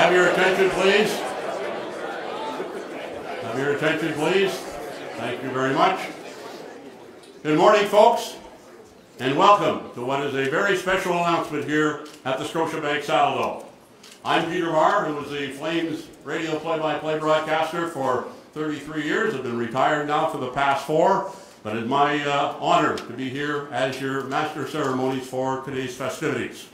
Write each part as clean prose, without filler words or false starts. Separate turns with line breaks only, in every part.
have your attention, please? Have your attention, please? Thank you very much. Good morning, folks, and welcome to what is a very special announcement here at the Scotiabank Saddledome. I'm Peter Marr, who was the Flames radio play-by-play broadcaster for 33 years. I've been retired now for the past 4, but it's my honor to be here as your master of ceremonies for today's festivities.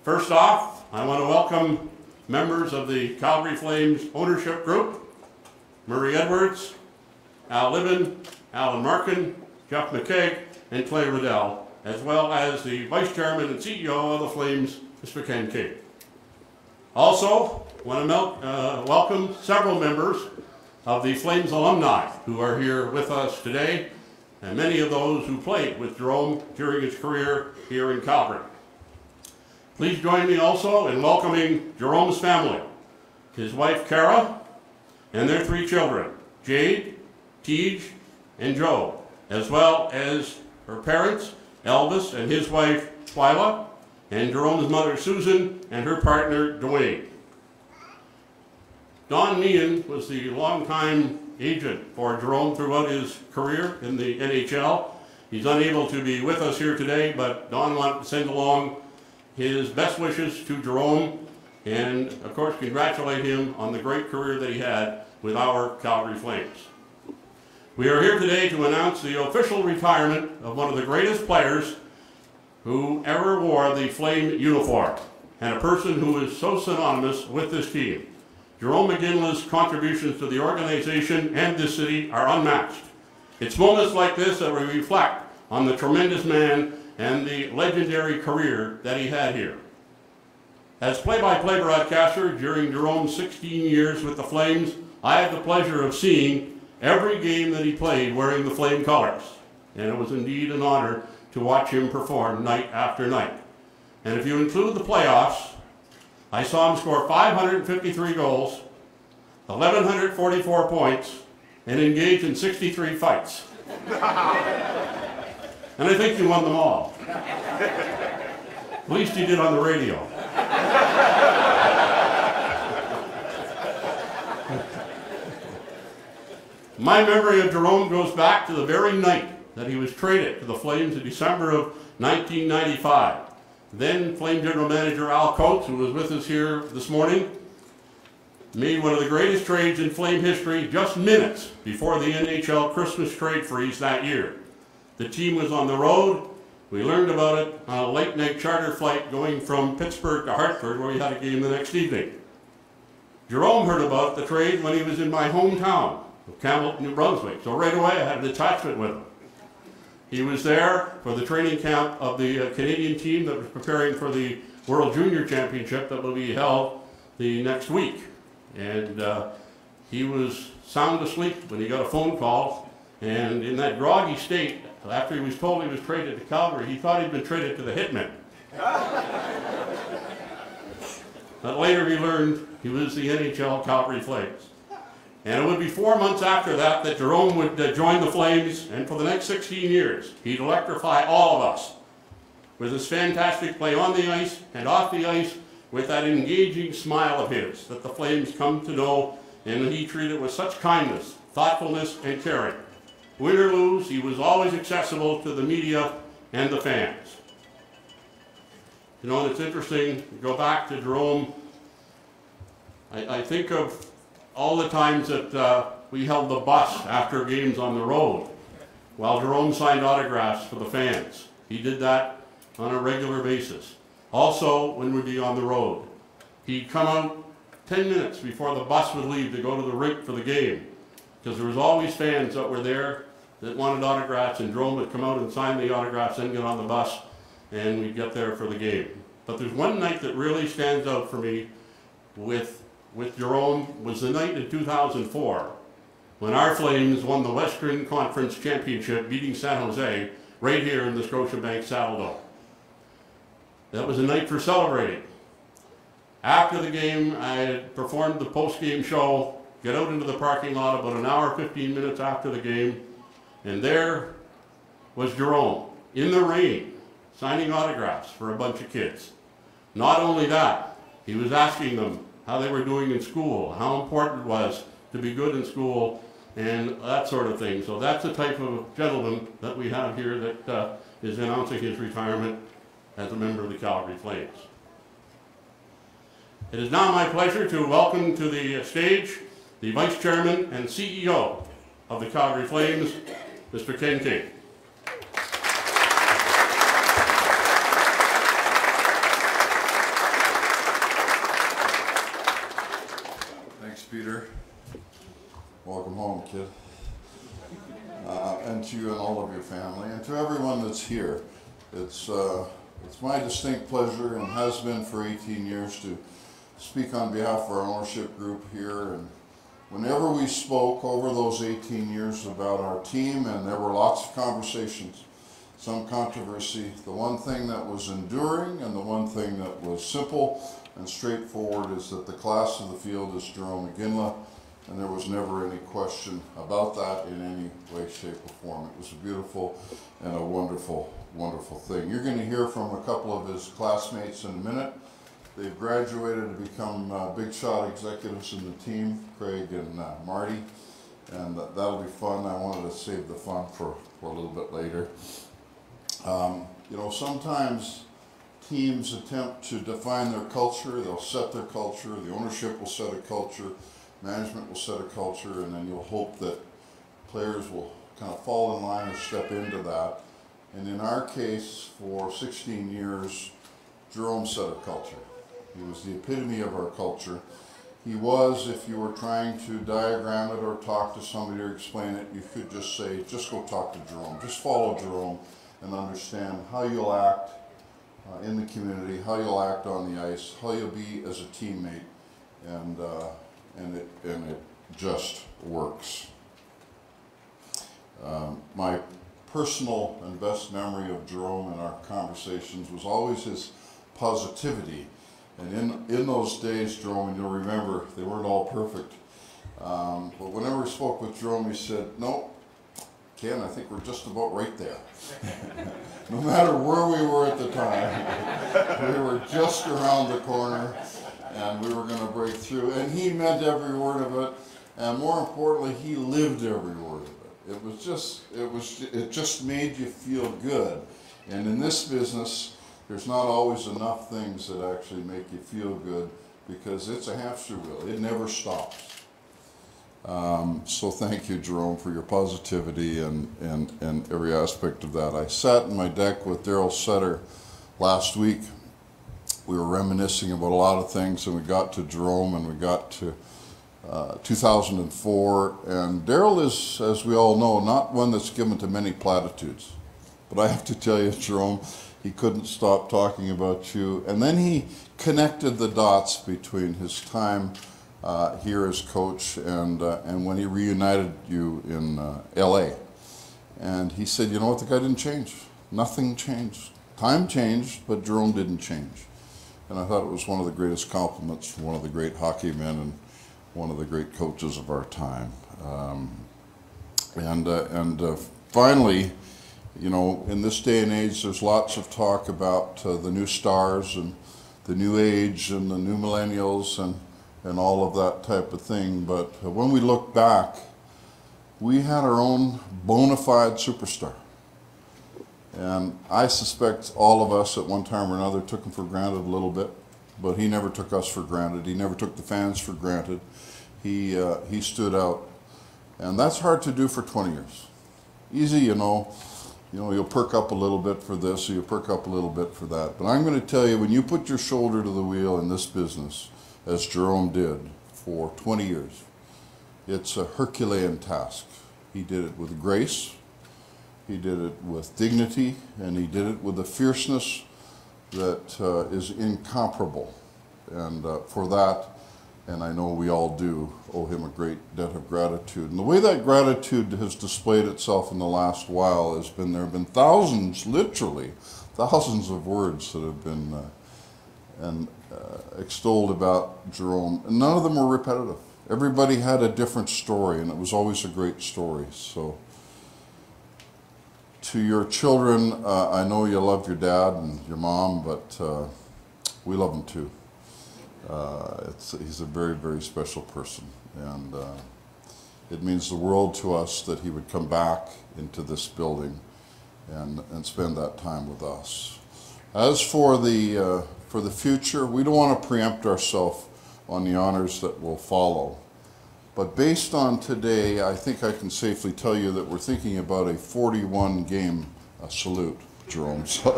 First off, I want to welcome members of the Calgary Flames ownership group, Murray Edwards, Al Libben, Alan Markin, Jeff McKeag, and Clay Riddell, as well as the Vice Chairman and CEO of the Flames, Mr. Ken King. Also, I want to welcome several members of the Flames alumni who are here with us today, and many of those who played with Jarome during his career here in Calgary. Please join me also in welcoming Jarome's family, his wife Cara, and their 3 children, Jade, Tej, and Joe, as well as her parents, Elvis and his wife Twyla, and Jarome's mother Susan and her partner Dwayne. Don Meehan was the longtime agent for Jarome throughout his career in the NHL. He's unable to be with us here today, but Don wanted to send along his best wishes to Jarome and, of course, congratulate him on the great career that he had with our Calgary Flames. We are here today to announce the official retirement of one of the greatest players who ever wore the Flame uniform, and a person who is so synonymous with this team. Jarome Iginla's contributions to the organization and this city are unmatched. It's moments like this that we reflect on the tremendous man and the legendary career that he had here. As play-by-play broadcaster during Jarome's 16 years with the Flames, I had the pleasure of seeing every game that he played wearing the Flame colors, and it was indeed an honor to watch him perform night after night. And if you include the playoffs, I saw him score 553 goals, 1,144 points, and engage in 63 fights. And I think he won them all. At least he did on the radio. My memory of Jarome goes back to the very night that he was traded to the Flames in December of 1995. Then Flame General Manager Al Coates, who was with us here this morning, made one of the greatest trades in Flame history just minutes before the NHL Christmas trade freeze that year. The team was on the road. We learned about it on a late-night charter flight going from Pittsburgh to Hartford, where we had a game the next evening. Jarome heard about the trade when he was in my hometown of Campbell, New Brunswick, so right away I had an attachment with him. He was there for the training camp of the Canadian team that was preparing for the World Junior Championship that will be held the next week. And he was sound asleep when he got a phone call, and in that groggy state, after he was told he was traded to Calgary, he thought he'd been traded to the Hitmen. But later he learned he was the NHL Calgary Flames. And it would be 4 months after that that Jarome would join the Flames, and for the next 16 years, he'd electrify all of us with his fantastic play on the ice and off the ice, with that engaging smile of his that the Flames come to know, and he treated with such kindness, thoughtfulness, and caring. Win or lose, he was always accessible to the media and the fans. You know, and it's interesting to go back to Jarome. I think of all the times that we held the bus after games on the road while Jarome signed autographs for the fans. He did that on a regular basis. Also, when we'd be on the road, he'd come out 10 minutes before the bus would leave to go to the rink for the game, because there was always fans that were there that wanted autographs, and Jarome would come out and sign the autographs, then get on the bus, and we'd get there for the game. But there's one night that really stands out for me with Jarome, was the night in 2004 when our Flames won the Western Conference Championship, beating San Jose right here in the Scotiabank Saddledome. That was a night for celebrating. After the game, I had performed the post-game show, get out into the parking lot about an hour, 15 minutes after the game, and there was Jarome in the rain signing autographs for a bunch of kids. Not only that, he was asking them how they were doing in school, how important it was to be good in school, and that sort of thing. So that's the type of gentleman that we have here that is announcing his retirement as a member of the Calgary Flames. It is now my pleasure to welcome to the stage the Vice Chairman and CEO of the Calgary Flames, Mr. Ken King.
Thanks, Peter. Welcome home, kid. And to you and all of your family, and to everyone that's here. It's my distinct pleasure, and has been for 18 years, to speak on behalf of our ownership group here. And whenever we spoke over those 18 years about our team, and there were lots of conversations, some controversy, the one thing that was enduring and the one thing that was simple and straightforward is that the class of the field is Jarome Iginla, and there was never any question about that in any way, shape, or form. It was a beautiful and a wonderful, wonderful thing. You're going to hear from a couple of his classmates in a minute. They've graduated to become big shot executives in the team, Craig and Marty, and that'll be fun. I wanted to save the fun for a little bit later. You know, sometimes teams attempt to define their culture. They'll set their culture, the ownership will set a culture, management will set a culture, and then you'll hope that players will kind of fall in line or step into that. And in our case, for 16 years, Jarome set a culture. He was the epitome of our culture. He was, if you were trying to diagram it or talk to somebody or explain it, you could just say, just go talk to Jarome. Just follow Jarome and understand how you'll act in the community, how you'll act on the ice, how you'll be as a teammate, and it just works. My personal and best memory of Jarome and our conversations was always his positivity. And in those days, Jarome, and you'll remember, they weren't all perfect. But whenever we spoke with Jarome, he said, no, Ken, I think we're just about right there. No matter where we were at the time, we were just around the corner, and we were going to break through. And he meant every word of it, and more importantly, he lived every word of it. It just made you feel good. And in this business, there's not always enough things that actually make you feel good, because it's a hamster wheel. It never stops. So thank you, Jarome, for your positivity and every aspect of that. I sat in my deck with Daryl Sutter last week. We were reminiscing about a lot of things, and we got to Jarome, and we got to 2004. And Daryl is, as we all know, not one that's given to many platitudes. But I have to tell you, Jarome, he couldn't stop talking about you. And then he connected the dots between his time here as coach and when he reunited you in LA. And he said, you know what, the guy didn't change. Nothing changed. Time changed, but Jarome didn't change. And I thought it was one of the greatest compliments from one of the great hockey men and one of the great coaches of our time. Finally, you know, in this day and age, there's lots of talk about the new stars and the new age and the new millennials and all of that type of thing. But when we look back, we had our own bona fide superstar. And I suspect all of us at one time or another took him for granted a little bit, but he never took us for granted. He never took the fans for granted. He stood out. And that's hard to do for 20 years. Easy, you know, you'll perk up a little bit for this, or you'll perk up a little bit for that. But I'm going to tell you, when you put your shoulder to the wheel in this business, as Jarome did for 20 years, it's a Herculean task. He did it with grace, he did it with dignity, and he did it with a fierceness that is incomparable. And for that, and I know we all do, owe him a great debt of gratitude. And the way that gratitude has displayed itself in the last while has been, there have been thousands, literally, thousands of words that have been extolled about Jarome, and none of them were repetitive. Everybody had a different story, and it was always a great story. So, to your children, I know you love your dad and your mom, but we love them too. He's a very, very special person, and it means the world to us that he would come back into this building and spend that time with us. As for the future, we don't want to preempt ourselves on the honors that will follow. But based on today, I think I can safely tell you that we're thinking about a 41-game salute, Jarome. So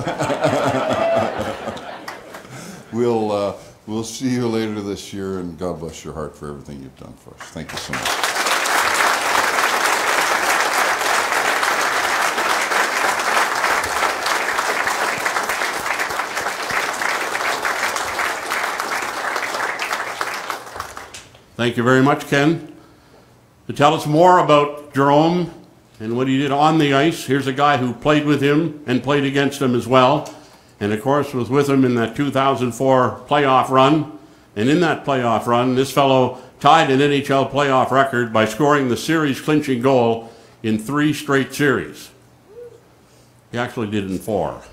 we'll see you later this year, and God bless your heart for everything you've done for us. Thank you so much.
Thank you very much, Ken. To tell us more about Jarome and what he did on the ice, here's a guy who played with him and played against him as well, and of course was with him in that 2004 playoff run. And in that playoff run, this fellow tied an NHL playoff record by scoring the series-clinching goal in 3 straight series. He actually did it in 4.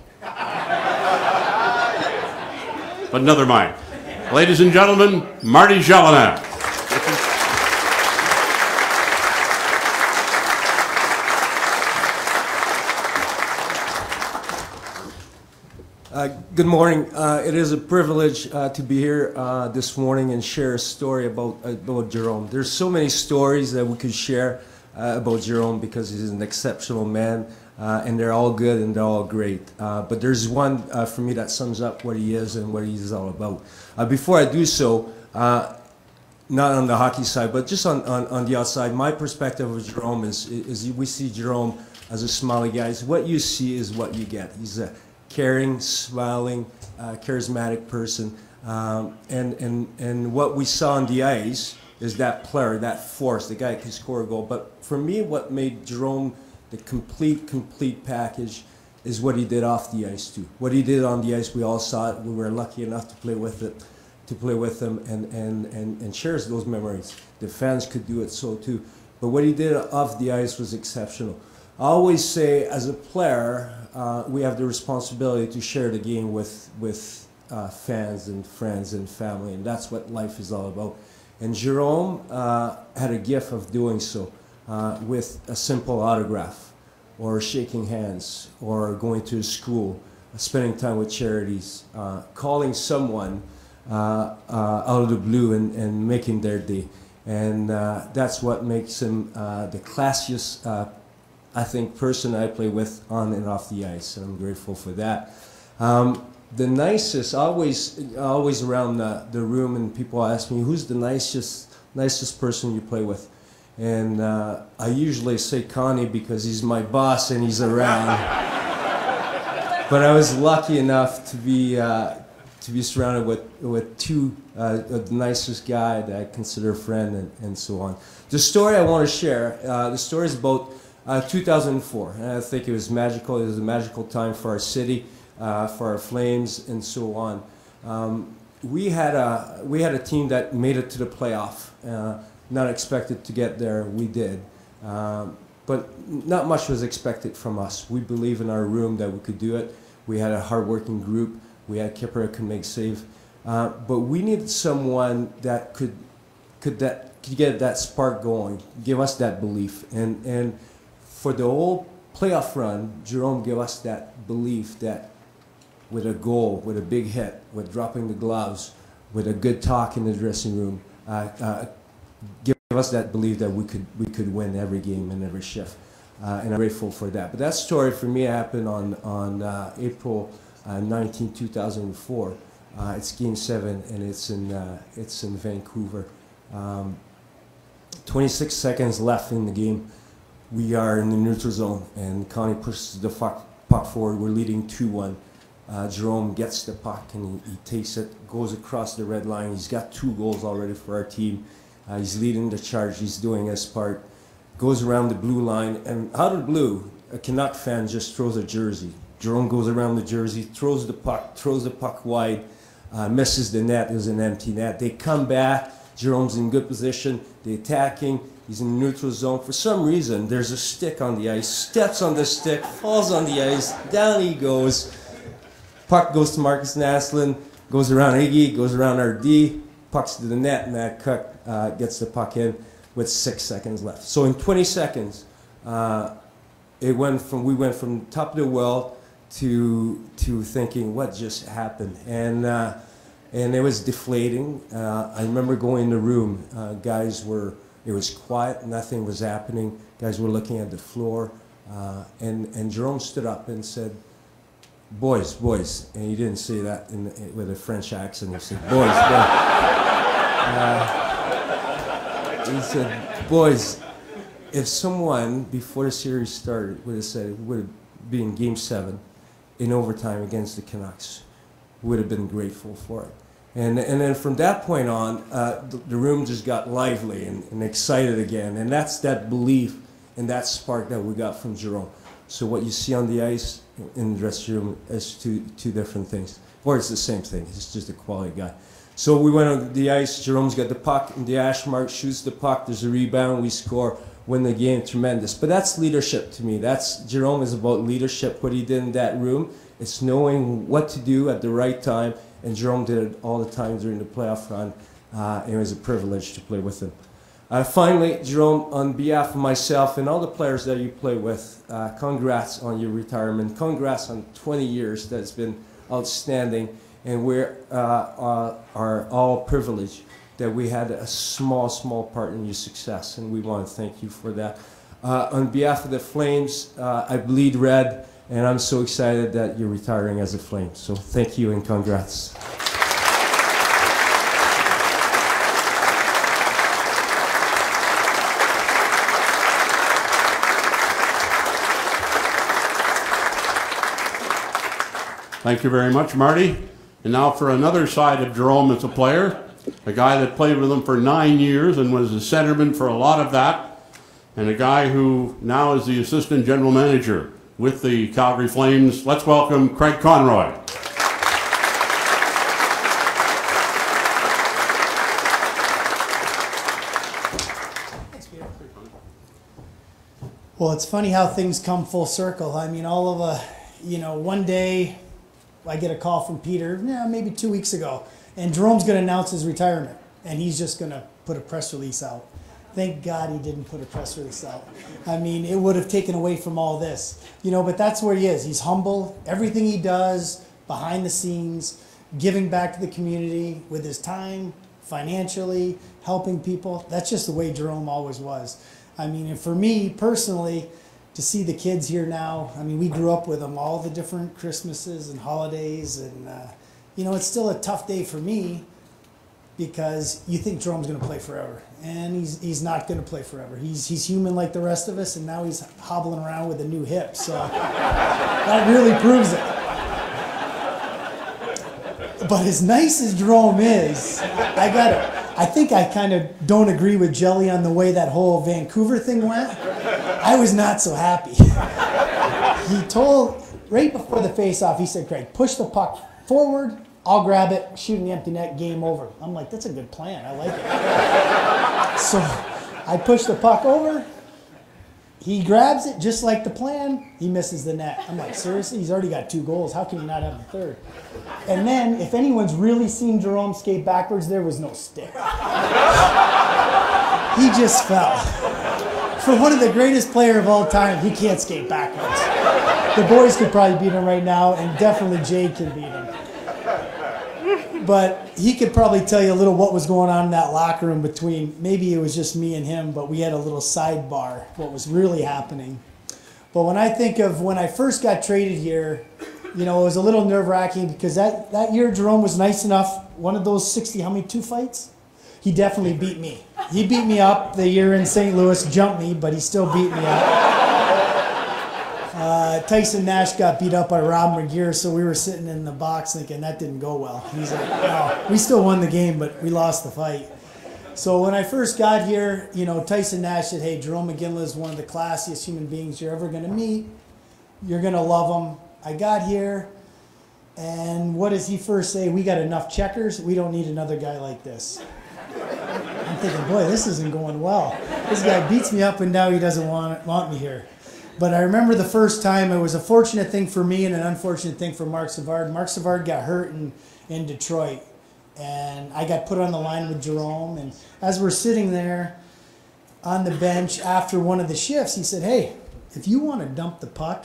But never mind. Ladies and gentlemen, Marty Gelinas.
Good morning. It is a privilege to be here this morning and share a story about Jarome. There's so many stories that we could share about Jarome because he's an exceptional man, and they're all good and they're all great. But there's one for me that sums up what he is and what he's all about. Before I do so, not on the hockey side, but just on the outside, my perspective of Jarome is we see Jarome as a smiley guy. What you see is what you get. He's a caring, smiling, charismatic person, and what we saw on the ice is that player, that force, the guy who can score a goal. But for me, what made Jarome the complete package is what he did off the ice too. What he did on the ice, we all saw it. We were lucky enough to play with him and share those memories. The fans could do it so too. But what he did off the ice was exceptional. I always say, as a player, we have the responsibility to share the game with fans and friends and family, and that's what life is all about. And Jarome had a gift of doing so with a simple autograph, or shaking hands, or going to school, spending time with charities, calling someone out of the blue and making their day. And that's what makes him the classiest I think, person I play with on and off the ice, and I'm grateful for that. The nicest, always around the room, and people ask me, who's the nicest person you play with? And I usually say Connie because he's my boss and he's around. But I was lucky enough to be surrounded with two, the nicest guy that I consider a friend, and so on. The story I want to share, the story is about 2004, and I think it was magical. It was a magical time for our city, for our Flames, and so on. We had a team that made it to the playoff. Not expected to get there, we did, but not much was expected from us. We believe in our room that we could do it. We had a hard-working group. We had Kipper that could make save, but we needed someone that could get that spark going, give us that belief, and for the whole playoff run, Jarome gave us that belief that with a goal, with a big hit, with dropping the gloves, with a good talk in the dressing room, give us that belief that we could win every game and every shift, and I'm grateful for that. But that story for me happened on April 19, 2004. It's Game 7, and it's in Vancouver. 26 seconds left in the game. We are in the neutral zone, and Connie pushes the puck forward. We're leading 2-1. Jarome gets the puck, and he takes it, goes across the red line. He's got 2 goals already for our team. He's leading the charge. He's doing his part. Goes around the blue line, and out of the blue, a Canuck fan just throws a jersey. Jarome goes around the jersey, throws the puck wide, misses the net. It was an empty net. They come back. Jerome's in good position. They're attacking. He's in the neutral zone. For some reason, there's a stick on the ice. Steps on the stick, falls on the ice. Down he goes. Puck goes to Marcus Naslund, goes around Iggy, goes around our D, puck's to the net, and that Cook gets the puck in with 6 seconds left. So in 20 seconds, we went from top of the world to thinking what just happened, and it was deflating. I remember going in the room. It was quiet, nothing was happening. Guys were looking at the floor, and Jarome stood up and said, "Boys, and he didn't say that with a French accent. He said, "Boys, he said, "Boys, if someone before the series started would have said it would have been Game 7 in overtime against the Canucks, would have been grateful for it." And then from that point on, the room just got lively and excited again. And that's that belief and that spark that we got from Jarome. So what you see on the ice in the dressing room is two different things. Or it's the same thing. He's just a quality guy. So we went on the ice. Jerome's got the puck in the hash mark, shoots the puck. There's a rebound. We score, win the game. Tremendous. But that's leadership to me. Jerome is about leadership. What he did in that room, it's knowing what to do at the right time. And Jarome did it all the time during the playoff run. It was a privilege to play with him. Finally, Jarome, on behalf of myself and all the players that you play with, congrats on your retirement. Congrats on 20 years. That's been outstanding. And we are all privileged that we had a small part in your success. And we want to thank you for that. On behalf of the Flames, I bleed red. And I'm so excited that you're retiring as a Flame. So thank you and congrats.
Thank you very much, Marty. And now for another side of Jarome as a player, a guy that played with him for 9 years and was a centerman for a lot of that, and a guy who now is the assistant general manager with the Calgary Flames. Let's welcome Craig Conroy.
Thanks, Peter. Well, it's funny how things come full circle. I mean, one day I get a call from Peter, maybe 2 weeks ago, and Jerome's going to announce his retirement, and he's just going to put a press release out. Thank God he didn't put a press release out. I mean, it would have taken away from all this. But that's where he is. He's humble. Everything he does behind the scenes, giving back to the community with his time, financially, helping people. That's just the way Jarome always was. I mean, and for me personally, to see the kids here now, I mean, we grew up with them all the different Christmases and holidays. And, it's still a tough day for me because you think Jerome's going to play forever. And he's not going to play forever. He's human like the rest of us, and now he's hobbling around with a new hip. So that really proves it. But as nice as Jarome is, I think I kind of don't agree with Jelly on the way that whole Vancouver thing went. I was not so happy. He told, right before the face-off, he said, "Craig, push the puck forward. I'll grab it, shoot in the empty net, game over." I'm like, that's a good plan. I like it. So I push the puck over. He grabs it just like the plan. He misses the net. I'm like, seriously? He's already got 2 goals. How can he not have the third? And then, if anyone's really seen Jarome skate backwards, there was no stick. He just fell. For one of the greatest players of all time, he can't skate backwards. The boys could probably beat him right now, and definitely Jade can beat him. But he could probably tell you a little what was going on in that locker room between, maybe it was just me and him, but we had a little sidebar, what was really happening. But when I think of when I first got traded here, it was a little nerve-wracking because that year Jarome was nice enough, one of those 60, how many, 2 fights? He definitely beat me. He beat me up the year in St. Louis, jumped me, but he still beat me up. Tyson Nash got beat up by Rob McGear, so we were sitting in the box thinking that didn't go well. He's like, no, we still won the game, but we lost the fight. So when I first got here, Tyson Nash said, "Hey, Jarome Iginla is one of the classiest human beings you're ever going to meet. You're going to love him." I got here, and what does he first say? "We got enough checkers. We don't need another guy like this." I'm thinking, boy, this isn't going well. This guy beats me up, and now he doesn't want me here. But I remember the first time, it was a fortunate thing for me and an unfortunate thing for Mark Savard. Mark Savard got hurt in Detroit. And I got put on the line with Jarome, and as we're sitting there on the bench after one of the shifts, he said, "Hey, if you want to dump the puck,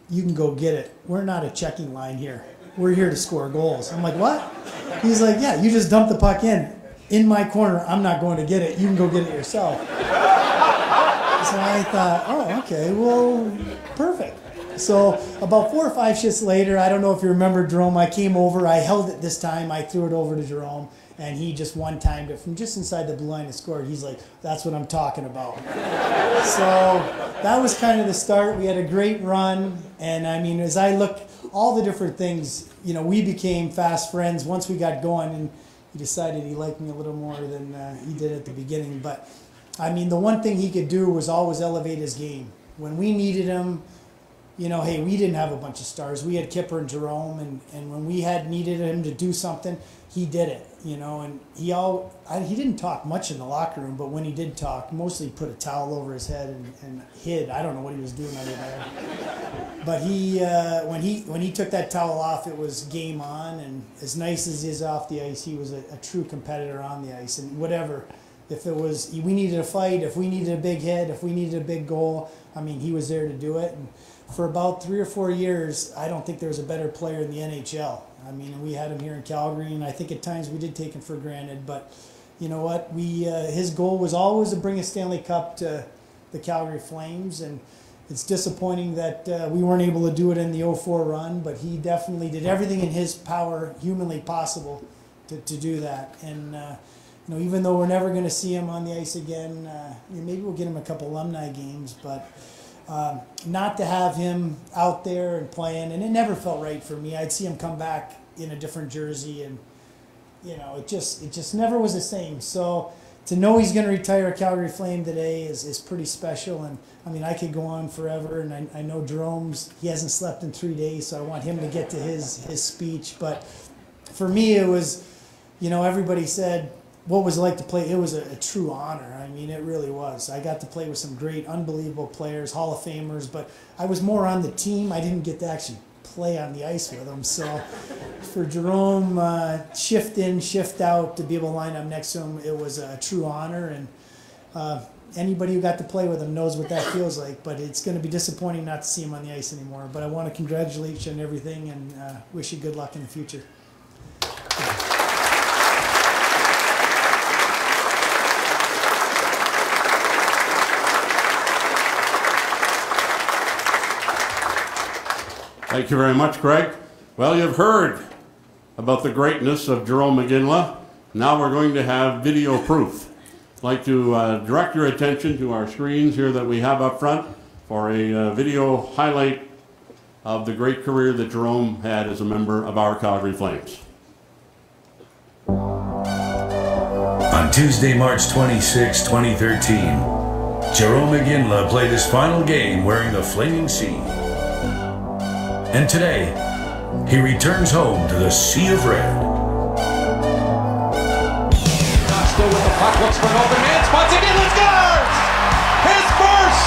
you can go get it. We're not a checking line here. We're here to score goals." I'm like, "What?" He's like, "Yeah, you just dump the puck in my corner. I'm not going to get it. You can go get it yourself." So I thought, oh, okay, well, perfect. So about 4 or 5 shifts later, I don't know if you remember, Jarome, I came over, I held it this time, I threw it over to Jarome, and he just one-timed it from just inside the blue line and scored. He's like, "That's what I'm talking about." So that was kind of the start. We had a great run, and I mean, as I look, all the different things, you know, we became fast friends once we got going, and he decided he liked me a little more than he did at the beginning. But I mean, the one thing he could do was always elevate his game. When we needed him, you know, hey, we didn't have a bunch of stars. We had Kipper and Jarome, and when we had needed him to do something, he did it, you know. And he didn't talk much in the locker room, but when he did talk, mostly he put a towel over his head and hid. I don't know what he was doing under there. But when he took that towel off, it was game on. And as nice as he is off the ice, he was a true competitor on the ice. And whatever, if it was, we needed a fight, if we needed a big hit, if we needed a big goal, I mean, he was there to do it. And for about 3 or 4 years, I don't think there was a better player in the NHL. I mean, we had him here in Calgary, and I think at times we did take him for granted. But you know what? His goal was always to bring a Stanley Cup to the Calgary Flames, and it's disappointing that we weren't able to do it in the 2004 run. But he definitely did everything in his power, humanly possible, to do that. And you know, even though we're never going to see him on the ice again, maybe we'll get him a couple alumni games, but. Not to have him out there and playing, and it never felt right for me. I'd see him come back in a different jersey, and you know, it just never was the same. So to know he's going to retire a Calgary Flame today is pretty special. And I mean, I could go on forever, and I know Jarome's, he hasn't slept in 3 days, so I want him to get to his speech. But for me, it was, you know, everybody said, what was it like to play? It was a true honor. I mean, it really was. I got to play with some great, unbelievable players, Hall of Famers, but I was more on the team. I didn't get to actually play on the ice with them. So for Jarome, shift in, shift out, to be able to line up next to him, it was a true honor. And anybody who got to play with him knows what that feels like, but it's going to be disappointing not to see him on the ice anymore. But I want to congratulate you on everything, and wish you good luck in the future.
Thank you very much, Greg. Well, you've heard about the greatness of Jarome Iginla. Now we're going to have video proof. I'd like to direct your attention to our screens here that we have up front for a video highlight of the great career that Jarome had as a member of our Calgary Flames.
On Tuesday, March 26, 2013, Jarome Iginla played his final game wearing the Flaming Sea. And today, he returns home to the Sea of Red.
Still with the puck, looks for an open man, spots Iginla, scores! His first!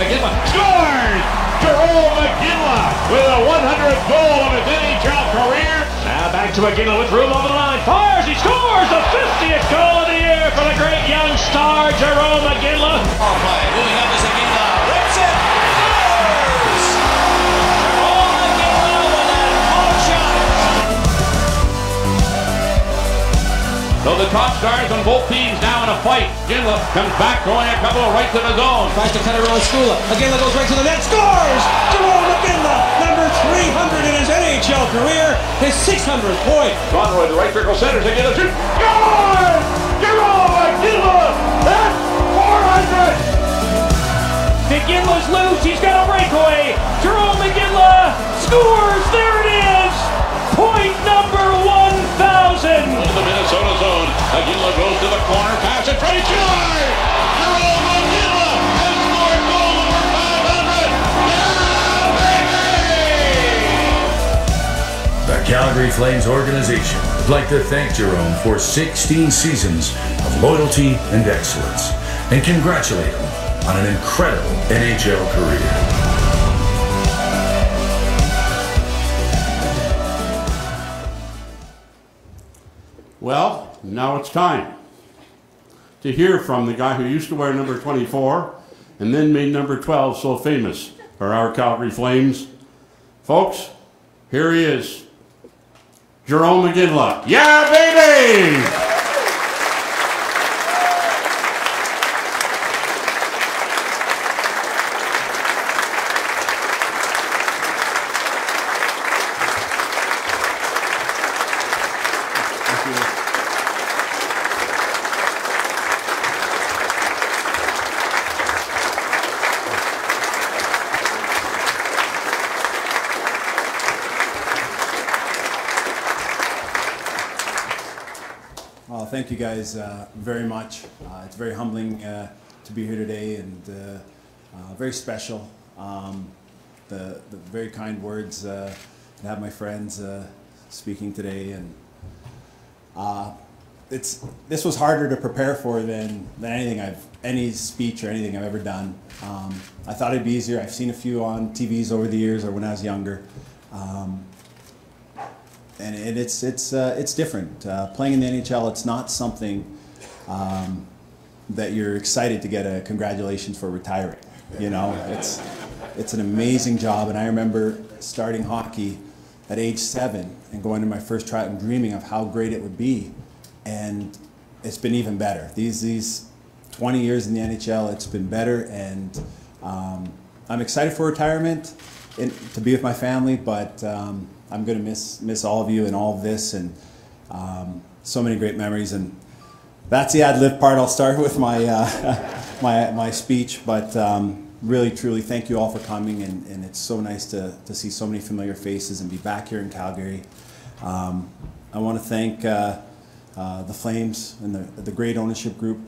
Iginla scores! Jarome Iginla with a 100th goal of his NHL career. Now back to Iginla with room over the line, fires, he scores! The 50th goal of the year for the great young star, Jarome Iginla.
Oh my, moving up is Iginla, rips it!
So the top stars on both teams now in a fight. Iginla comes back, going a couple of rights of his own.
Tries to cut it around Skula. Iginla goes right to the net, scores! Jarome Iginla, number 300 in his NHL career, his 600th point.
Conroy, the right circle centers, Iginla shoots. Scores! Jarome Iginla! That's 400!
Iginla's loose, he's got a breakaway. Jarome Iginla scores, there it is! Point number 1,000!
The Minnesota zone. Iginla goes to the corner, pass it, Freddie Chillard! Jarome Iginla has scored goal number 500! Yeah, baby!
The Calgary Flames organization would like to thank Jarome for 16 seasons of loyalty and excellence, and congratulate him on an incredible NHL career.
Now it's time to hear from the guy who used to wear number 24 and then made number 12 so famous for our Calgary Flames. Folks, here he is, Jarome Iginla. Yeah, baby!
Well, thank you guys very much. It's very humbling to be here today, and very special. The very kind words to have my friends speaking today, and this was harder to prepare for than any speech or anything I've ever done. I thought it'd be easier. I've seen a few on TVs over the years or when I was younger. And it's different. Playing in the NHL, it's not something that you're excited to get a congratulations for retiring. You know, it's an amazing job. And I remember starting hockey at age 7 and going to my first tryout and dreaming of how great it would be. And it's been even better. These 20 years in the NHL, it's been better. And I'm excited for retirement and to be with my family, but I'm going to miss all of you and all of this, and so many great memories. And that's the ad-lib part. I'll start with my my speech, but really, truly, thank you all for coming, and it's so nice to see so many familiar faces and be back here in Calgary. I want to thank the Flames and the great ownership group.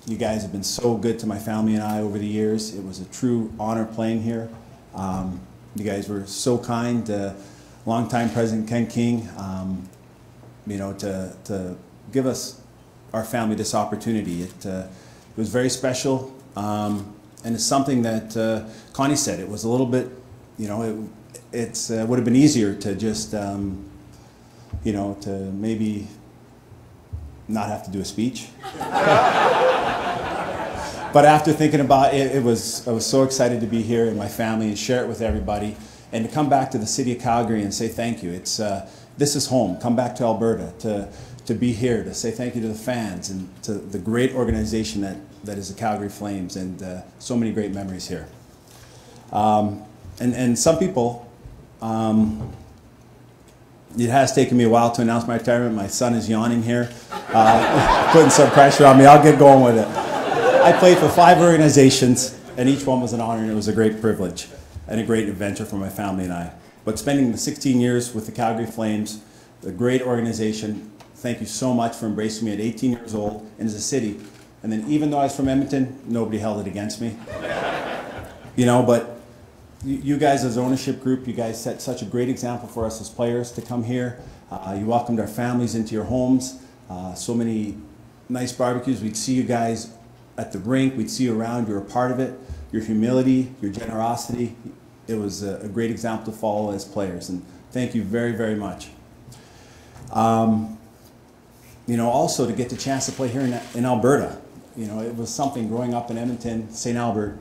You guys have been so good to my family and I over the years. It was a true honor playing here. You guys were so kind. Longtime President Ken King, you know, to give us, our family, this opportunity. It was very special, and it's something that Connie said. It was a little bit, you know, it would have been easier to just, you know, to maybe not have to do a speech. But after thinking about it, I was so excited to be here and my family and share it with everybody. And to come back to the city of Calgary and say thank you. This is home. Come back to Alberta to be here, to say thank you to the fans and to the great organization that is the Calgary Flames, and so many great memories here. And some people, it has taken me a while to announce my retirement. My son is yawning here, putting some pressure on me. I'll get going with it. I played for 5 organizations, and each one was an honor, and it was a great privilege and a great adventure for my family and I. But spending the 16 years with the Calgary Flames, a great organization, thank you so much for embracing me at 18 years old and as a city. And then even though I was from Edmonton, nobody held it against me. You know, but you guys as ownership group, you guys set such a great example for us as players to come here. You welcomed our families into your homes. So many nice barbecues. We'd see you guys at the rink. We'd see you around. You were a part of it. Your humility, your generosity, it was a great example to follow as players, and thank you very, very much. You know, also to get the chance to play here in Alberta. You know, it was something growing up in Edmonton, St. Albert,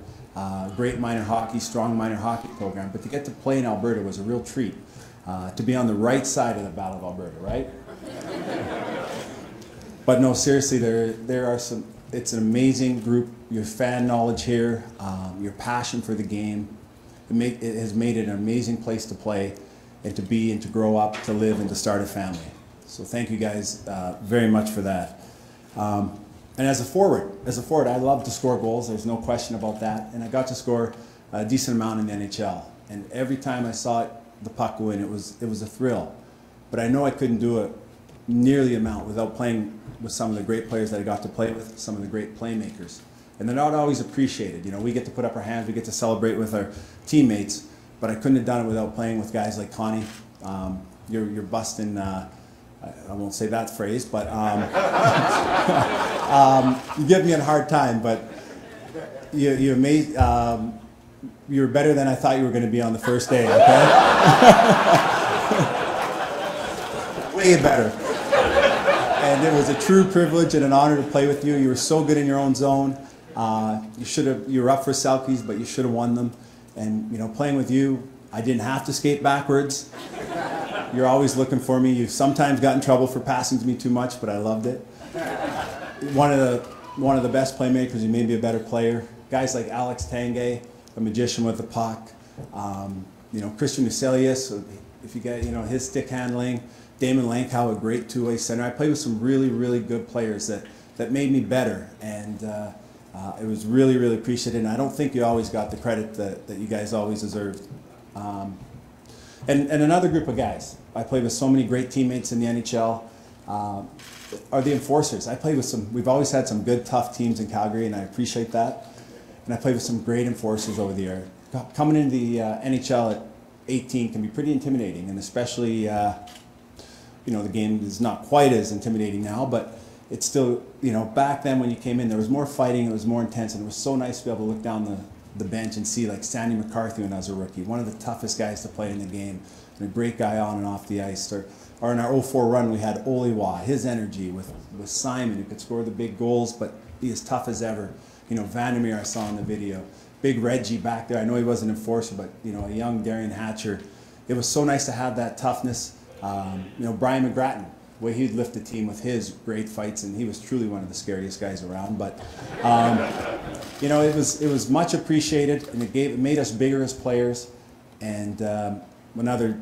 great minor hockey, strong minor hockey program, but to get to play in Alberta was a real treat. To be on the right side of the Battle of Alberta, right? But no, seriously, there are some. It's an amazing group. Your fan knowledge here, your passion for the game, it has made it an amazing place to play and to be and to grow up, to live and to start a family. So thank you guys very much for that. And as a forward, I love to score goals. There's no question about that. And I got to score a decent amount in the NHL. And every time I saw the puck go in, it was a thrill. But I know I couldn't do it nearly the amount without playing with some of the great players that I got to play with, some of the great playmakers. And they're not always appreciated. You know, we get to put up our hands, we get to celebrate with our teammates, but I couldn't have done it without playing with guys like Connie. You're busting, I won't say that phrase, but you give me a hard time, but you're better than I thought you were going to be on the first day, okay? Way better. And it was a true privilege and an honor to play with you. You were so good in your own zone. You were up for Selkies, but you should have won them. And you know, playing with you, I didn't have to skate backwards. You're always looking for me. You've sometimes got in trouble for passing to me too much, but I loved it. One of the best playmakers. You made me a better player. Guys like Alex Tanguay, a magician with the puck. You know, Christian Uselius, if you get, you know, his stick handling. Damon Lankow, a great two-way center. I played with some really, really good players that made me better, and it was really, really appreciated. And I don't think you always got the credit that you guys always deserved. And another group of guys. I played with so many great teammates in the NHL. Are the enforcers. I played with some. We've always had some good, tough teams in Calgary, and I appreciate that. And I played with some great enforcers over the year. Coming into the NHL at 18 can be pretty intimidating, and especially. You know, the game is not quite as intimidating now, but it's still, you know, back then when you came in, there was more fighting, it was more intense, and it was so nice to be able to look down the bench and see like Sandy McCarthy when I was a rookie, one of the toughest guys to play in the game, and a great guy on and off the ice. Or in our 04 run, we had Oliwa, his energy with Simon, who could score the big goals, but be as tough as ever. You know, Vandermeer, I saw in the video. Big Reggie back there, I know he wasn't an enforcer, but, you know, a young Darian Hatcher. It was so nice to have that toughness. You know, Brian McGrattan, the way he'd lift the team with his great fights, and he was truly one of the scariest guys around. But you know, it was much appreciated, and it made us bigger as players. And another,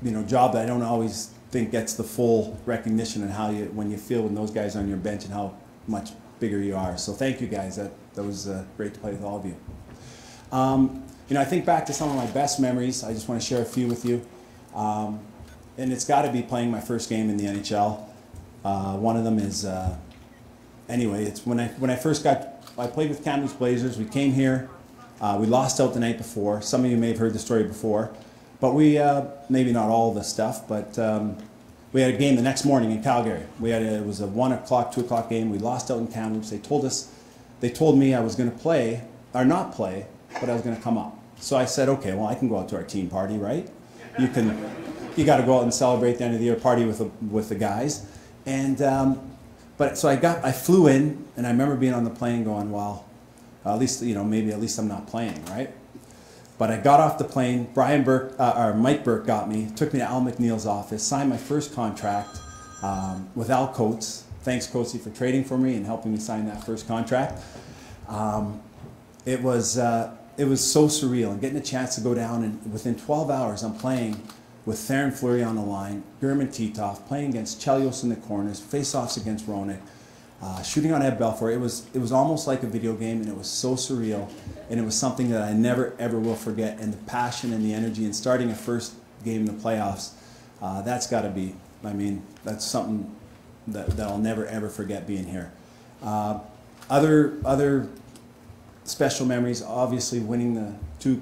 you know, job that I don't always think gets the full recognition, and how when you feel when those guys are on your bench and how much bigger you are. So thank you guys. That was great to play with all of you. You know, I think back to some of my best memories. I just want to share a few with you. And it's got to be playing my first game in the NHL. One of them is, anyway, it's when I first I played with Kamloops Blazers. We came here. We lost out the night before. Some of you may have heard the story before. But we, maybe not all of the stuff, but we had a game the next morning in Calgary. It was a 1 o'clock, 2 o'clock game. We lost out in Kamloops. They told me I was going to play, or not play, but I was going to come up. So I said, okay, well, I can go out to our team party, right? You got to go out and celebrate the end of the year party with the guys, and but so I flew in, and I remember being on the plane going, well, at least, you know, maybe at least I'm not playing, right? But I got off the plane. Mike Burke got me, took me to Al McNeil's office, signed my first contract with Al Coates. Thanks, Coatesy, for trading for me and helping me sign that first contract. It was so surreal, and getting a chance to go down, and within 12 hours I'm playing with Theron Fleury on the line, German Titov, playing against Chelios in the corners, face-offs against Roenick, shooting on Ed Belfour. It was almost like a video game, and it was so surreal, and it was something that I never ever will forget. And the passion and the energy, and starting a first game in the playoffs, that's got to be, I mean, that's something that I'll never ever forget being here. Other special memories, obviously winning the two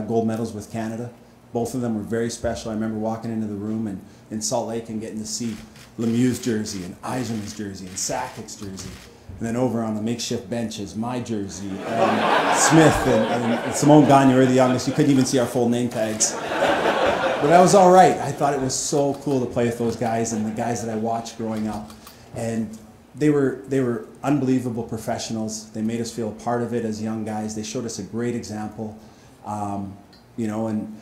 gold medals with Canada. Both of them were very special. I remember walking into the room in Salt Lake and getting to see Lemieux's jersey and Yzerman's jersey and Sakic's jersey. And then over on the makeshift benches, my jersey, and Smith and Simone Gagne were the youngest. You couldn't even see our full name tags. But that was all right. I thought it was so cool to play with those guys and the guys that I watched growing up. And they were unbelievable professionals. They made us feel a part of it as young guys. They showed us a great example. You know, and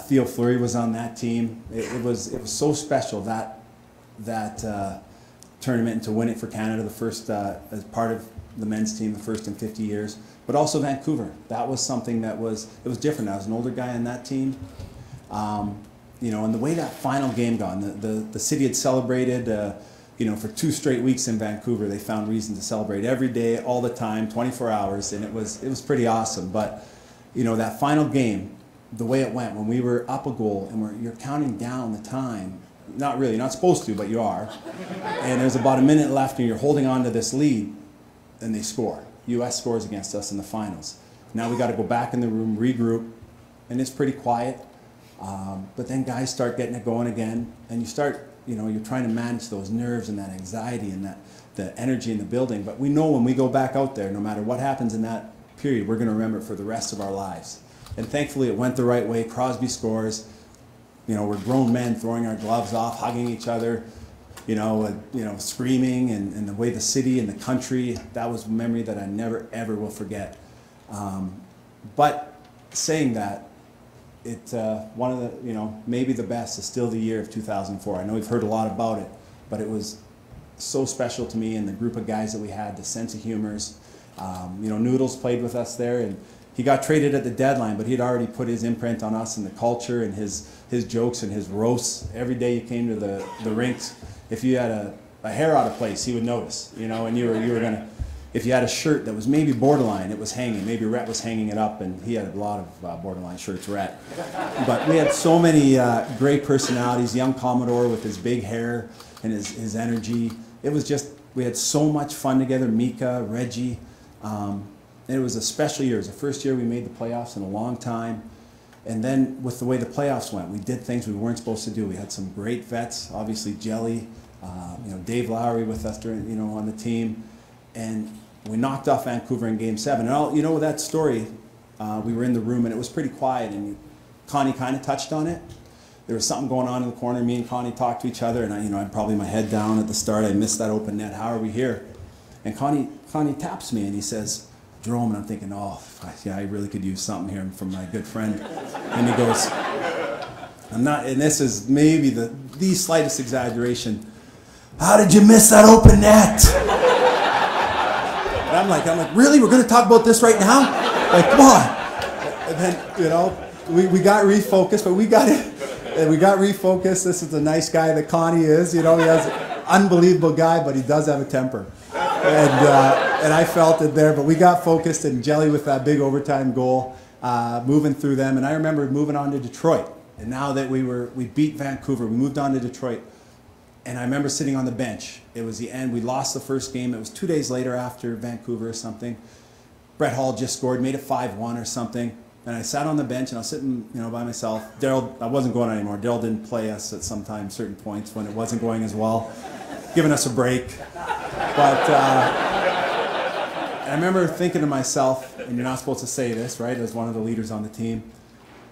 Theo Fleury was on that team. It was so special, that tournament, and to win it for Canada, the first as part of the men's team, the first in 50 years. But also Vancouver. That was something that was different. I was an older guy on that team. You know, and the way that final game gone, the city had celebrated. You know, for 2 straight weeks in Vancouver, they found reason to celebrate every day, all the time, 24 hours, and it was pretty awesome. But you know, that final game, the way it went, when we were up a goal and you're counting down the time, not really, not supposed to, but you are, and there's about a minute left and you're holding on to this lead, and they score. US scores against us in the finals. Now we got to go back in the room, regroup, and it's pretty quiet. But then guys start getting it going again, and you start, you know, you're trying to manage those nerves and that anxiety and the energy in the building. But we know when we go back out there, no matter what happens in that period, we're going to remember it for the rest of our lives. And thankfully it went the right way. Crosby scores. You know, we're grown men throwing our gloves off, hugging each other. screaming and the way the city and the country, that was a memory that I never, ever will forget. But saying that, one of the, maybe the best is still the year of 2004. I know we've heard a lot about it, but it was so special to me and the group of guys that we had, the sense of humors. Noodles played with us there, and he got traded at the deadline, but he'd already put his imprint on us and the culture and his jokes and his roasts. Every day you came to the rinks, if you had a hair out of place, he would notice, and you were gonna, if you had a shirt that was maybe borderline, it was hanging. Maybe Rhett was hanging it up, and he had a lot of borderline shirts, Rhett. But we had so many great personalities. Young Commodore with his big hair and his energy. It was just, we had so much fun together. Mika, Reggie. It was a special year. It was the first year we made the playoffs in a long time. And then with the way the playoffs went, we did things we weren't supposed to do. We had some great vets, obviously Jelly, Dave Lowry with us during, on the team. And we knocked off Vancouver in Game 7. And that story, we were in the room and it was pretty quiet, and Connie kind of touched on it. There was something going on in the corner. Me and Connie talked to each other, and I had probably my head down at the start. I missed that open net. How are we here? And Connie taps me and he says, Jarome, and I'm thinking, oh, yeah, I really could use something here from my good friend. And he goes, and this is maybe the slightest exaggeration, how did you miss that open net? And I'm like, really? We're going to talk about this right now? Like, come on. And then, we got refocused, but we got refocused. This is a nice guy that Connie is. He has an unbelievable guy, but he does have a temper. And I felt it there, but we got focused, and Jelly with that big overtime goal, moving through them. And I remember moving on to Detroit. And now that we beat Vancouver, we moved on to Detroit. And I remember sitting on the bench. It was the end. We lost the first game. It was 2 days later after Vancouver or something. Brett Hall just scored, made it 5-1 or something. And I sat on the bench, and I was sitting, by myself. Daryl, I wasn't going anymore. Daryl didn't play us at sometimes, certain points when it wasn't going as well, giving us a break. But I remember thinking to myself, and you're not supposed to say this, right, as one of the leaders on the team,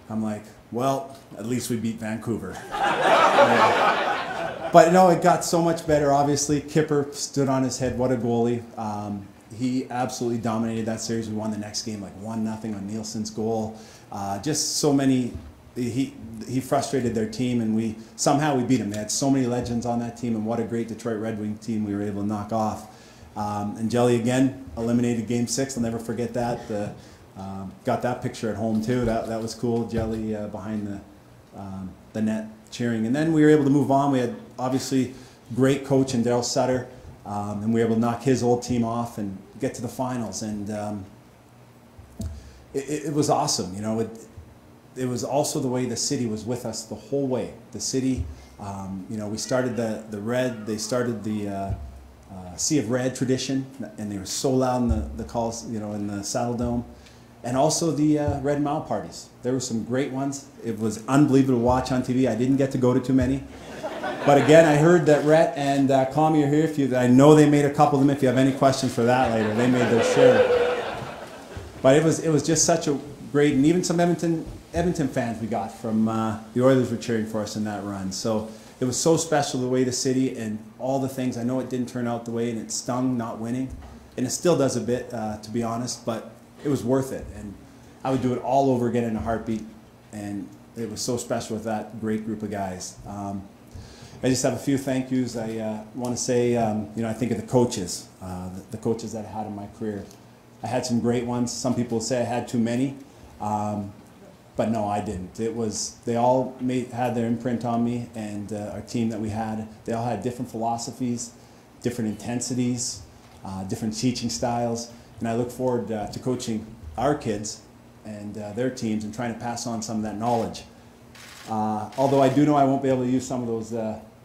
I'm like, well, at least we beat Vancouver. But it got so much better, obviously. Kipper stood on his head. What a goalie. He absolutely dominated that series. We won the next game like 1-0 on Nielsen's goal. Just so many, he frustrated their team, and somehow we beat him. They had so many legends on that team, and what a great Detroit Red Wing team we were able to knock off. And Jelly again eliminated Game 6. I'll never forget that. Got that picture at home too. That was cool. Jelly behind the net cheering. And then we were able to move on. We had obviously great coach in Daryl Sutter, and we were able to knock his old team off and get to the finals. And it was awesome. It was also the way the city was with us the whole way. The city, we started the red. They started the Sea of Red tradition, and they were so loud in the calls, in the Saddle Dome. And also the Red Mile parties. There were some great ones. It was unbelievable to watch on TV. I didn't get to go to too many. But again, I heard that Rhett and Commie are here. I know they made a couple of them. If you have any questions for that later, they made their share. But it was just such a great, and even some Edmonton fans we got from the Oilers were cheering for us in that run. So it was so special the way the city and all the things. I know it didn't turn out the way, and it stung not winning, and it still does a bit, to be honest. But it was worth it, and I would do it all over again in a heartbeat. And it was so special with that great group of guys. I just have a few thank yous. I want to say, I think of the coaches, the coaches that I had in my career. I had some great ones. Some people say I had too many, but no, I didn't. They all had their imprint on me, and our team that we had, they all had different philosophies, different intensities, different teaching styles. And I look forward to coaching our kids and their teams and trying to pass on some of that knowledge. Although I do know I won't be able to use some of those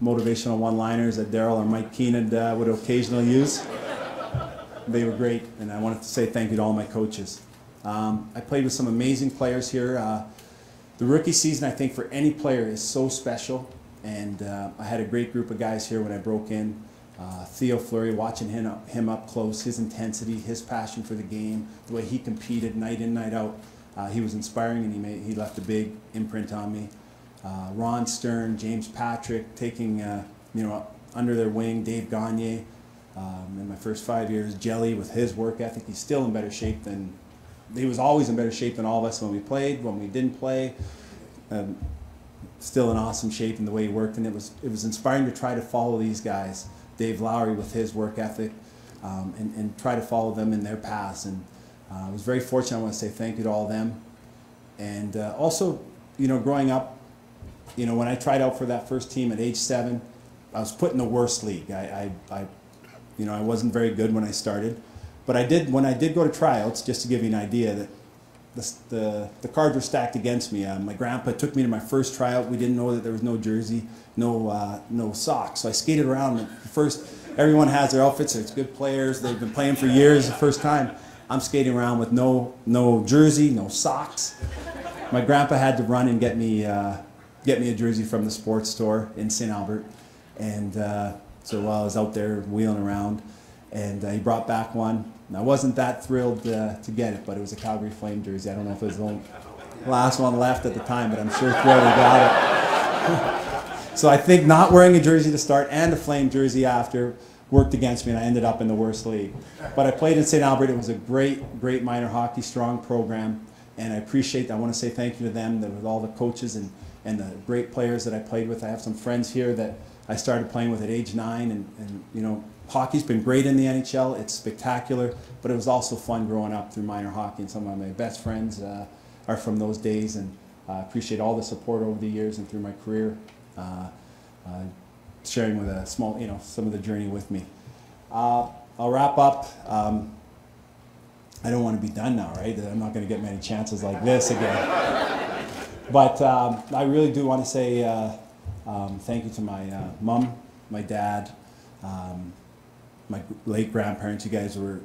motivational one-liners that Daryl or Mike Keenan would occasionally use. They were great, and I wanted to say thank you to all my coaches. I played with some amazing players here. The rookie season, I think, for any player is so special, and I had a great group of guys here when I broke in. Theo Fleury, watching him up close, his intensity, his passion for the game, the way he competed night in, night out. He was inspiring, and he left a big imprint on me. Ron Stern, James Patrick, taking under their wing, Dave Gagne, in my first 5 years, Jelly with his work ethic. He's still in better shape than, he was always in better shape than all of us when we played, when we didn't play. Still in awesome shape in the way he worked, and it was inspiring to try to follow these guys. Dave Lowry with his work ethic, and try to follow them in their paths. And I was very fortunate. I want to say thank you to all of them. And also, you know, growing up, you know, when I tried out for that first team at age 7, I was put in the worst league. You know, I wasn't very good when I started, but when I did go to tryouts, just to give you an idea, that the cards were stacked against me. My grandpa took me to my first tryout. We didn't know that there was no jersey, no socks. So I skated around. And first, everyone has their outfits. It's good players. They've been playing for years. The first time, I'm skating around with no jersey, no socks. My grandpa had to run and get me a jersey from the sports store in St. Albert, and so while I was out there wheeling around, and he brought back one. And I wasn't that thrilled to get it, but it was a Calgary Flame jersey. I don't know if it was the last one left at the time, but I'm sure thrilled he got it. So I think not wearing a jersey to start and a Flame jersey after worked against me, and I ended up in the worst league. But I played in St. Albert. It was a great minor hockey, strong program, and I appreciate that. I want to say thank you to them, with all the coaches and the great players that I played with. I have some friends here that I started playing with at age 9, and you know, hockey's been great in the NHL. It's spectacular, but it was also fun growing up through minor hockey, and some of my best friends are from those days, and I appreciate all the support over the years and through my career, sharing with a small, you know, some of the journey with me. I'll wrap up. I don't want to be done now, right? I'm not going to get many chances like this again. But I really do want to say thank you to my mom, my dad, my late grandparents. You guys were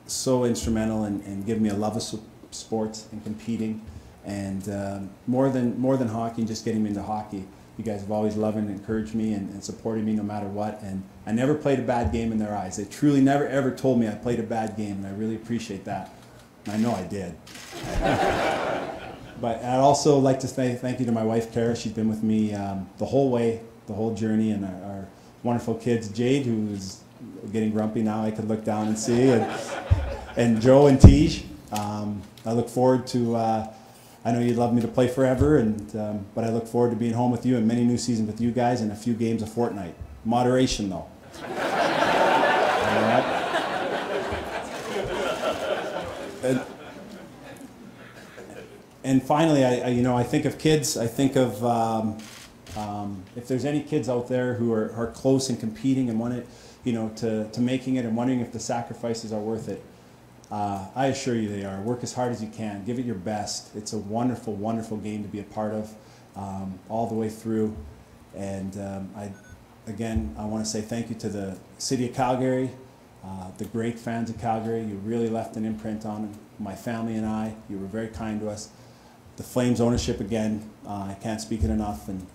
so instrumental in giving me a love of sports and competing, and more than hockey, just getting me into hockey. You guys have always loved and encouraged me and supported me no matter what, and I never played a bad game in their eyes. They truly never ever told me I played a bad game, and I really appreciate that. And I know I did. But I'd also like to say thank you to my wife, Kara. She's been with me the whole way, the whole journey, and our wonderful kids, Jade, who's getting grumpy now, I could look down and see, and Joe and Tej. I look forward to, I know you'd love me to play forever, but I look forward to being home with you and many new seasons with you guys and a few games a fortnight. Moderation, though. All right? And finally, I think of kids. I think of if there's any kids out there who are close and competing and want it, to making it, and wondering if the sacrifices are worth it. I assure you they are. Work as hard as you can. Give it your best. It's a wonderful, wonderful game to be a part of, all the way through. And I want to say thank you to the City of Calgary, the great fans of Calgary. You really left an imprint on my family and I. You were very kind to us. The Flames ownership, again, I can't speak it enough, and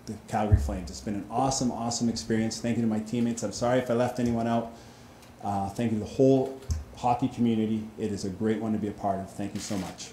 the Calgary Flames. It's been an awesome, awesome experience. Thank you to my teammates. I'm sorry if I left anyone out. Thank you to the whole hockey community. It is a great one to be a part of. Thank you so much.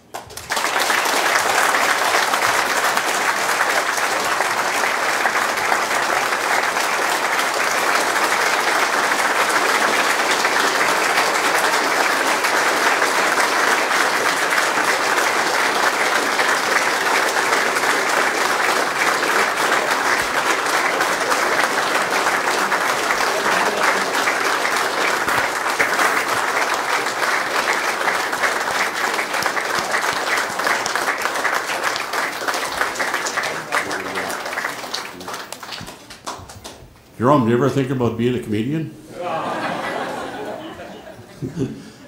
Jarome, do you ever think about being a comedian?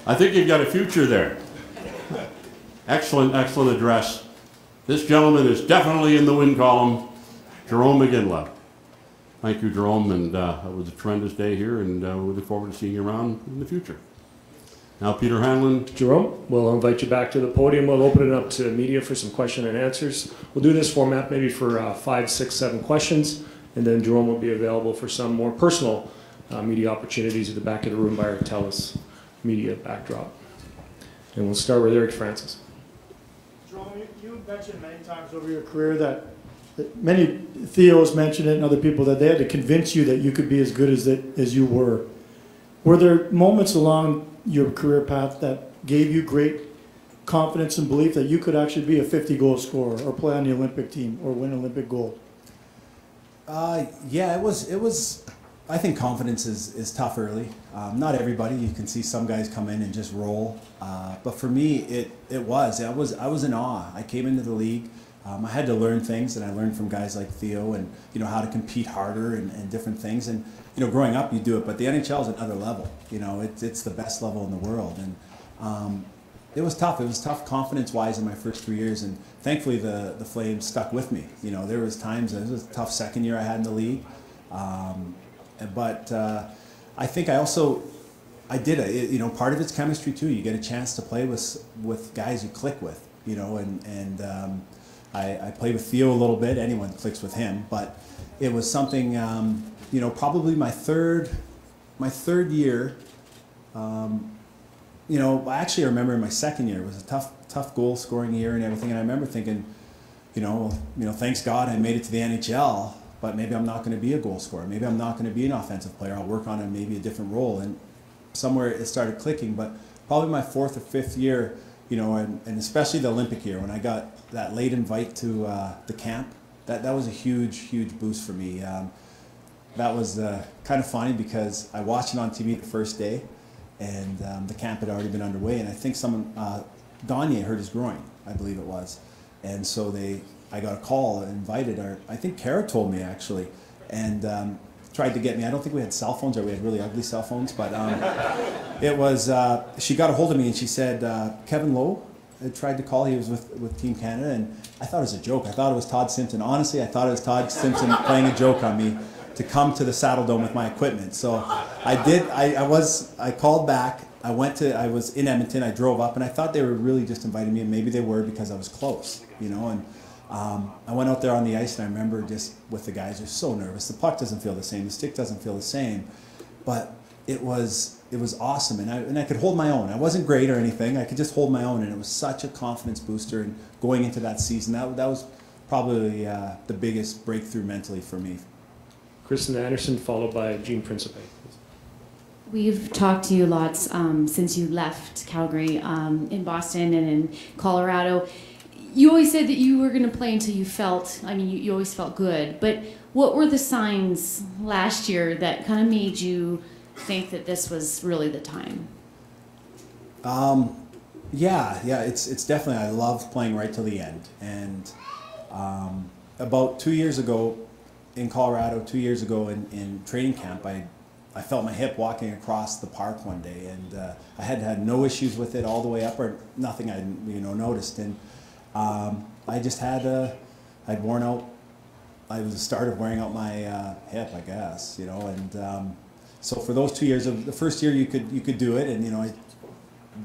I think you've got a future there. Excellent, excellent address. This gentleman is definitely in the win column, Jarome Iginla. Thank you, Jarome, and it was a tremendous day here, and we look forward to seeing you around in the future. Now, Peter Hanlon.
Jarome, we'll invite you back to the podium. We'll open it up to media for some question and answers. We'll do this format maybe for 5, 6, 7 questions. And then Jarome will be available for some more personal media opportunities at the back of the room by our TELUS media backdrop. And we'll start with Eric Francis.
Jarome, you mentioned many times over your career that many Theo's mentioned it and other people that they had to convince you that you could be as good as you were. Were there moments along your career path that gave you great confidence and belief that you could actually be a 50-goal scorer or play on the Olympic team or win Olympic gold?
Yeah, it was. I think confidence is tough early. Not everybody. You can see some guys come in and just roll. But for me, it was. I was in awe. I came into the league. I had to learn things that I learned from guys like Theo, and how to compete harder and different things. And growing up, you do it, but the NHL is another level. It's the best level in the world, and it was tough. It was tough confidence-wise in my first 3 years, and thankfully the Flames stuck with me. There was times. It was a tough second year I had in the league, but I think I did it. Part of it's chemistry too. You get a chance to play with guys you click with. I played with Theo a little bit. Anyone clicks with him, but it was something. Probably my third year. I actually remember in my second year, it was a tough goal scoring year and everything. And I remember thinking, thanks God I made it to the NHL, but maybe I'm not going to be a goal scorer. Maybe I'm not going to be an offensive player. I'll work on maybe a different role. And somewhere it started clicking. But probably my fourth or fifth year, and especially the Olympic year when I got that late invite to the camp, that was a huge boost for me. That was kind of funny because I watched it on TV the first day. And the camp had already been underway, and I think Gagne hurt his groin, I believe it was, and so I got a call, invited, or I think Kara told me actually, and tried to get me. I don't think we had cell phones, or we had really ugly cell phones, but it was. She got a hold of me and she said Kevin Lowe had tried to call. He was with Team Canada, and I thought it was a joke. I thought it was Todd Simpson. Honestly, I thought it was Todd Simpson playing a joke on me to come to the Saddle Dome with my equipment. So I did. I called back. I was in Edmonton. I drove up, and I thought they were really just inviting me, and maybe they were because I was close, And I went out there on the ice, and I remember just with the guys, they're so nervous. The puck doesn't feel the same. The stick doesn't feel the same, but it was awesome, and I could hold my own. I wasn't great or anything. I could just hold my own, and it was such a confidence booster. And going into that season, that was probably the biggest breakthrough mentally for me.
Kristen Anderson, followed by Gene Principe.
We've talked to you lots since you left Calgary in Boston and in Colorado. You always said that you were going to play until you felt, you always felt good. But what were the signs last year that kind of made you think that this was really the time?
Yeah, it's definitely, I love playing right till the end. And about 2 years ago, in Colorado, 2 years ago in training camp, I felt my hip walking across the park one day, and I had no issues with it all the way up, or nothing I noticed. And I just I'd worn out. I was the start of wearing out my hip, I guess, And so for those 2 years, the first year you could do it, and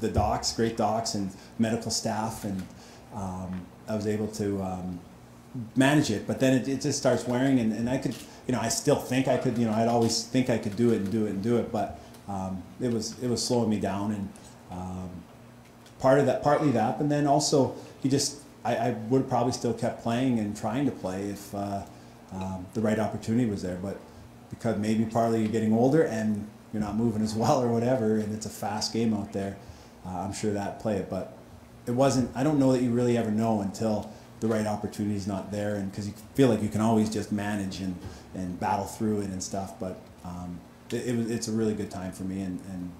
the docs, great docs, and medical staff, and I was able to. Manage it, but then it just starts wearing, and I could, I still think I could, I'd always think I could do it, but it was slowing me down, and partly that, and then also I would have probably still kept playing and trying to play if the right opportunity was there, but because maybe partly you're getting older and you're not moving as well or whatever, and it's a fast game out there, I'm sure that played it, but it wasn't. I don't know that you really ever know until the right opportunity is not there, and because you feel like you can always just manage and battle through it and stuff, but it's a really good time for me and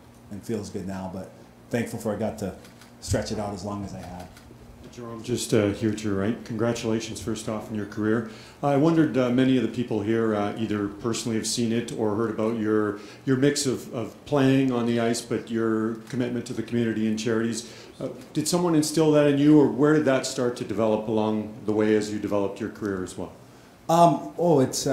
feels good now, but thankful for I got to stretch it out as long as I had.
Jarome, just here to your right, congratulations first off in your career. I wondered, many of the people here either personally have seen it or heard about your mix of playing on the ice, but your commitment to the community and charities. Did someone instill that in you, or where did that start to develop along the way as you developed your career as well?
It's.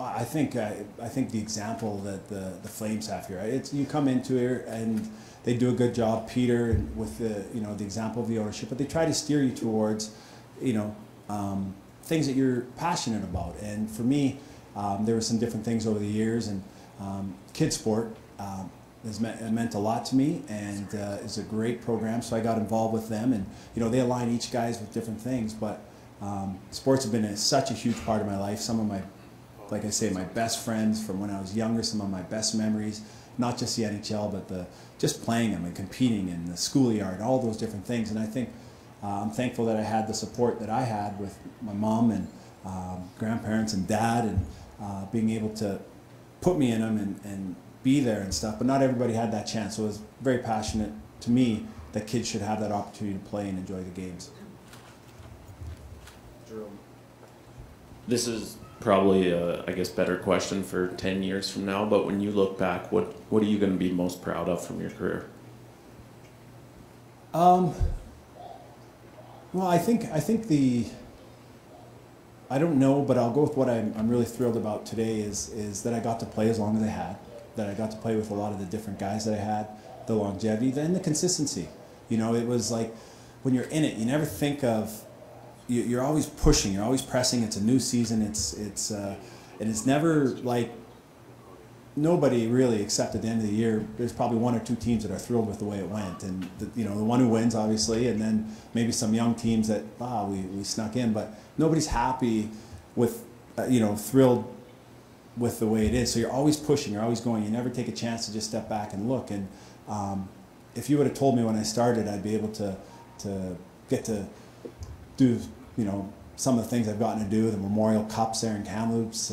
I think the example that the Flames have here. You come into here and they do a good job, Peter, with the example of the ownership, but they try to steer you towards, things that you're passionate about. And for me, there were some different things over the years, and kids sport. It meant a lot to me, and it's a great program, so I got involved with them, and they align each guys with different things, but Sports have been such a huge part of my life. Some of my, like I say, my best friends from when I was younger, some of my best memories, not just the NHL, but just playing them and competing in the schoolyard, all those different things. And I think I'm thankful that I had the support that I had with my mom and grandparents and dad, and being able to put me in them and be there and stuff. But not everybody had that chance, so it was very passionate to me that kids should have that opportunity to play and enjoy the games.
This is probably a, I guess, better question for 10 years from now, but when you look back, what are you going to be most proud of from your career?
Well, I think I don't know, but I'll go with what I'm really thrilled about today is that I got to play as long as I had, that I got to play with a lot of the different guys that I had, the longevity, then the consistency. You know, it was like when you're in it, you never think of, you're always pushing, you're always pressing. It's a new season. And it's never like, nobody really, except at the end of the year, there's probably one or two teams that are thrilled with the way it went, and the one who wins, obviously, and then maybe some young teams that we snuck in, but nobody's happy with thrilled with the way it is. So you're always pushing, you're always going. You never take a chance to just step back and look. And if you would have told me when I started I'd be able to get to do some of the things I've gotten to do, the Memorial Cups there in Kamloops,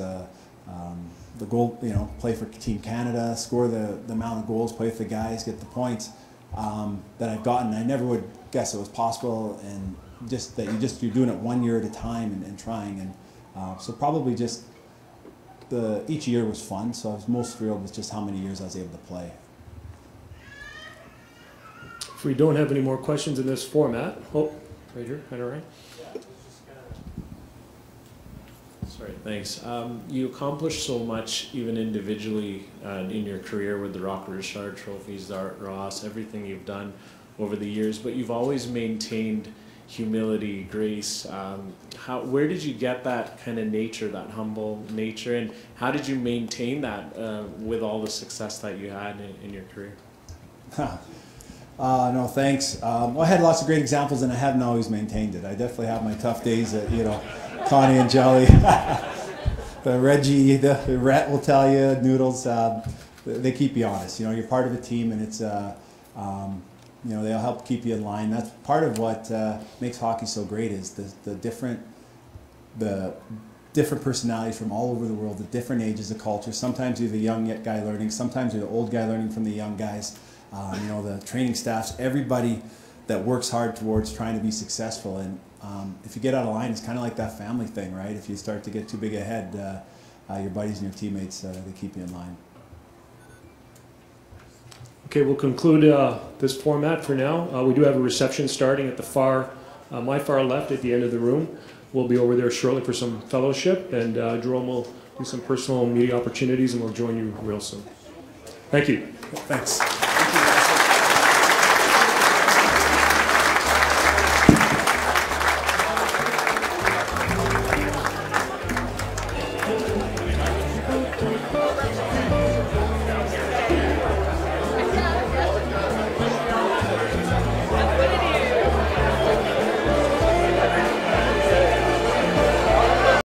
the goal, play for Team Canada, score the amount of goals, play with the guys, get the points that I've gotten. I never would guess it was possible, and just that you're doing it 1 year at a time and trying. And so probably just each year was fun. So I was most thrilled with just how many years I was able to play.
If we don't have any more questions in this format, right here, kind of right.
Sorry, thanks. You accomplished so much, even individually, in your career with the Rocket Richard trophies, the Art Ross, everything you've done over the years, but you've always maintained humility, grace. Where did you get that kind of nature, that humble nature, and how did you maintain that with all the success that you had in your career?
No, thanks. Well, I had lots of great examples, and I haven't always maintained it. I definitely have my tough days at, Connie and Jelly. The Reggie, the Rhett will tell you, Noodles, they keep you honest. You're part of a team, and it's, they'll help keep you in line. That's part of what makes hockey so great, is the different personalities from all over the world, the different ages, the culture. Sometimes you're the young guy learning, sometimes you're the old guy learning from the young guys. The training staffs, everybody that works hard towards trying to be successful. And if you get out of line, it's kind of like that family thing, right? If you start to get too big ahead, your buddies and your teammates, they keep you in line.
Okay, we'll conclude this format for now. We do have a reception starting at the my far left at the end of the room. We'll be over there shortly for some fellowship, and Jarome will do some personal media opportunities, and we'll join you real soon. Thank you.
Thanks.